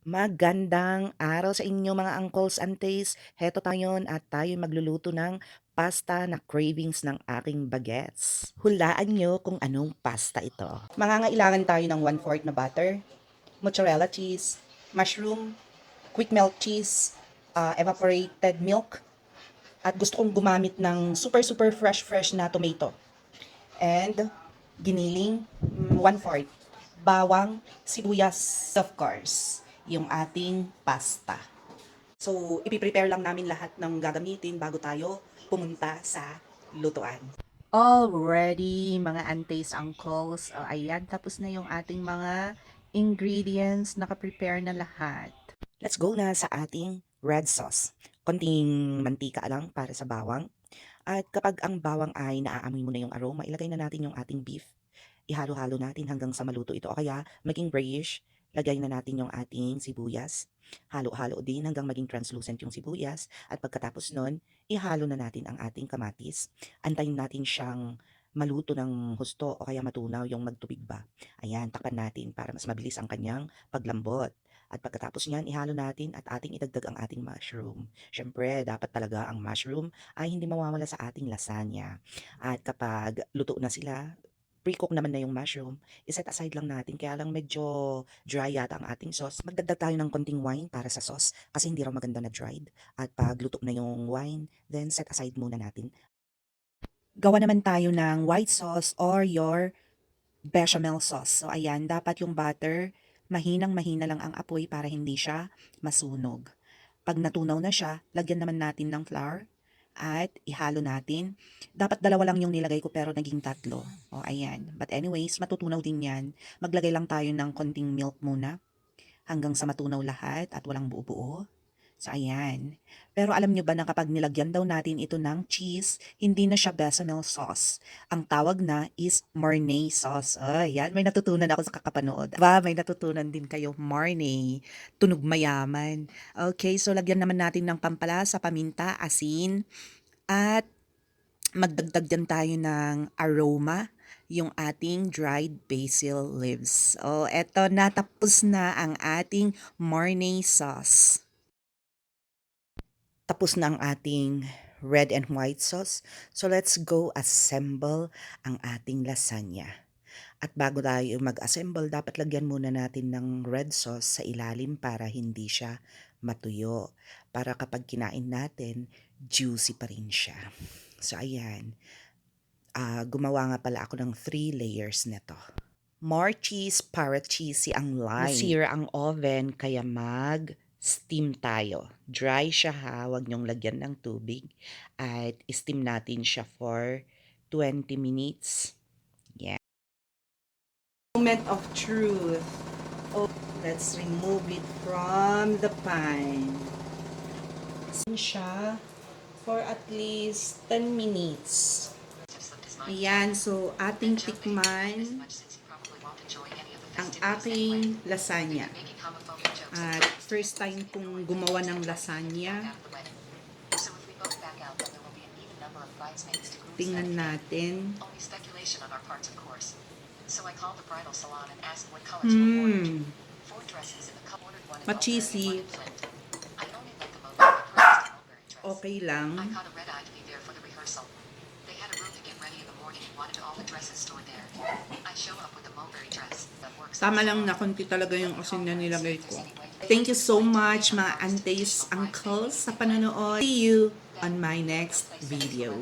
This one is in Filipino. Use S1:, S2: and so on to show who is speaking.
S1: Magandang araw sa inyo mga uncles, aunties. Heto tayo at tayo magluluto ng pasta na cravings ng aking bagets. Hulaan nyo kung anong pasta ito. Mangangailangan tayo ng 1/4 na butter, mozzarella cheese, mushroom, quick melt cheese, evaporated milk, at gusto kong gumamit ng super fresh na tomato. And giniling 1/4. Bawang, sibuyas, of course, yung ating pasta. So, ipiprepare lang namin lahat ng gagamitin bago tayo pumunta sa lutuan. Already, mga aunties, uncles, ayan, tapos na yung ating mga ingredients, nakaprepare na lahat. Let's go na sa ating red sauce. Konting mantika lang para sa bawang. At kapag ang bawang ay naaamoy mo na yung aroma, ilagay na natin yung ating beef. Ihalo-halo natin hanggang sa maluto ito o kaya maging grayish. Lagay na natin yung ating sibuyas. Halo-halo din hanggang maging translucent yung sibuyas. At pagkatapos nun, ihalo na natin ang ating kamatis. Antayin natin siyang maluto ng husto o kaya matunaw yung magtubig ba. Ayan, takpan natin para mas mabilis ang kanyang paglambot. At pagkatapos niyan, ihalo natin at ating idagdag ang ating mushroom. Siyempre, dapat talaga ang mushroom ay hindi mawawala sa ating lasagna. At kapag luto na sila, pre-cook naman na yung mushroom, iset aside lang natin. Kaya lang medyo dry yata ang ating sauce. Magdagdag tayo ng konting wine para sa sauce kasi hindi raw maganda na dried. At pag luto na yung wine, then set aside muna natin. Gawa naman tayo ng white sauce or your bechamel sauce. So ayan, dapat yung butter, mahinang-mahina lang ang apoy para hindi siya masunog. Pag natunaw na siya, lagyan naman natin ng flour at ihalo natin. Dapat dalawa lang yung nilagay ko pero naging tatlo. O ayan. But anyways, matutunaw din yan. Maglagay lang tayo ng konting milk muna hanggang sa matunaw lahat at walang buo-buo. So, ayan. Pero alam nyo ba na kapag nilagyan daw natin ito ng cheese, hindi na siya bechamel sauce. Ang tawag na is Marnay sauce. Ayan, may natutunan ako sa kakapanood. Diba? May natutunan din kayo, Marnay. Tunog mayaman. Okay, so lagyan naman natin ng pampalasa, paminta, asin, at magdagdag din tayo ng aroma, yung ating dried basil leaves. Eto na, tapos na ang ating Marnay sauce. Tapos na ang ating red and white sauce. So let's go assemble ang ating lasagna. At bago tayo mag-assemble, dapat lagyan muna natin ng red sauce sa ilalim para hindi siya matuyo. Para kapag kinain natin, juicy pa rin siya. So ayan, gumawa nga pala ako ng 3 layers nito. More cheese para cheesy ang lime. Nasira ang oven kaya steam tayo. Dry siya ha, huwag niyong lagyan ng tubig. At steam natin siya for 20 minutes. Yeah. Moment of truth. Oh, let's remove it from the pan. Steam siya for at least 10 minutes. Ayan, so ating tikman ang aking lasagna. At first time kong gumawa ng lasagna. Tingnan natin. Ma-cheesy. Okay lang. Tama lang na konti talaga yung asin na nilagay ko. Thank you so much mga aunties, uncles sa panonood. See you on my next video.